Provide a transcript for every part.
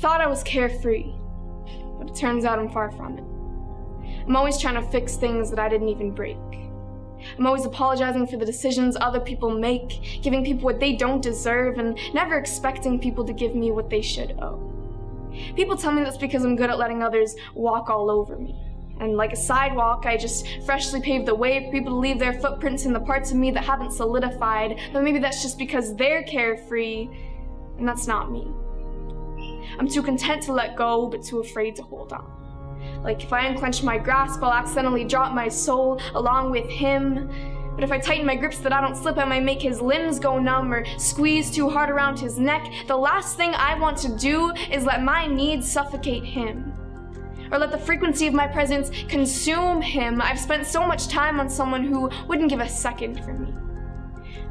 thought I was carefree, but it turns out I'm far from it. I'm always trying to fix things that I didn't even break. I'm always apologizing for the decisions other people make, giving people what they don't deserve, and never expecting people to give me what they should owe. People tell me that's because I'm good at letting others walk all over me. And like a sidewalk, I just freshly pave the way for people to leave their footprints in the parts of me that haven't solidified, but maybe that's just because they're carefree, and that's not me. I'm too content to let go, but too afraid to hold on. Like if I unclench my grasp, I'll accidentally drop my soul along with him. But if I tighten my grip so that I don't slip, I might make his limbs go numb or squeeze too hard around his neck. The last thing I want to do is let my needs suffocate him, or let the frequency of my presence consume him. I've spent so much time on someone who wouldn't give a second for me.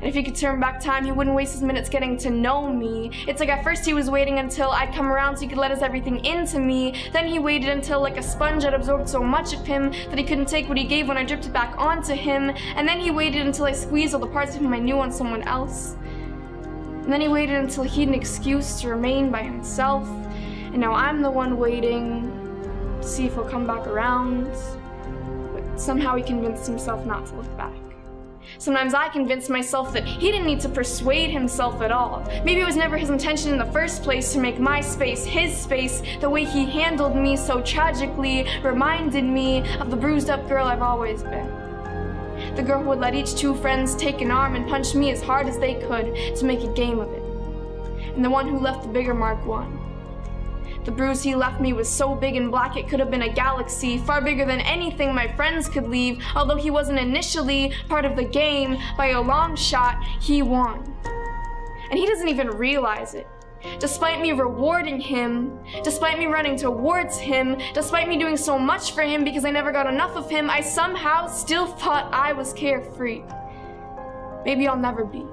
And if he could turn back time, he wouldn't waste his minutes getting to know me. It's like at first he was waiting until I'd come around so he could let his everything into me. Then he waited until like a sponge I'd absorbed so much of him that he couldn't take what he gave when I dripped it back onto him. And then he waited until I squeezed all the parts of him I knew on someone else. And then he waited until he had an excuse to remain by himself. And now I'm the one waiting to see if he'll come back around. But somehow he convinced himself not to look back. Sometimes I convince myself that he didn't need to persuade himself at all. Maybe it was never his intention in the first place to make my space his space. The way he handled me so tragically reminded me of the bruised up girl I've always been. The girl who would let each two friends take an arm and punch me as hard as they could to make a game of it. And the one who left the bigger mark won. The bruise he left me was so big and black it could have been a galaxy, far bigger than anything my friends could leave. Although he wasn't initially part of the game, by a long shot, he won. And he doesn't even realize it. Despite me rewarding him, despite me running towards him, despite me doing so much for him because I never got enough of him, I somehow still thought I was carefree. Maybe I'll never be.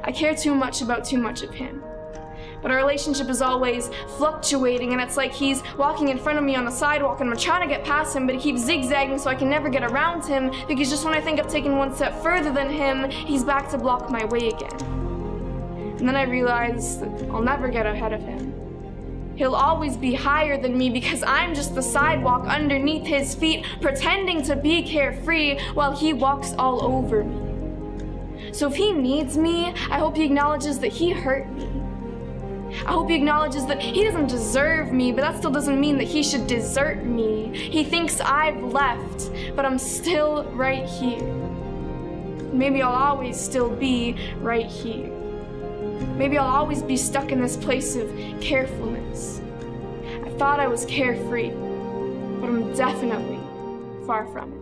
I care too much about too much of him. But our relationship is always fluctuating, and it's like he's walking in front of me on the sidewalk and I'm trying to get past him, but he keeps zigzagging so I can never get around him, because just when I think I've taken one step further than him, he's back to block my way again. And then I realize that I'll never get ahead of him. He'll always be higher than me because I'm just the sidewalk underneath his feet, pretending to be carefree while he walks all over me. So if he needs me, I hope he acknowledges that he hurt me. I hope he acknowledges that he doesn't deserve me, but that still doesn't mean that he should desert me. He thinks I've left, but I'm still right here. Maybe I'll always still be right here. Maybe I'll always be stuck in this place of carefulness. I thought I was carefree, but I'm definitely far from it.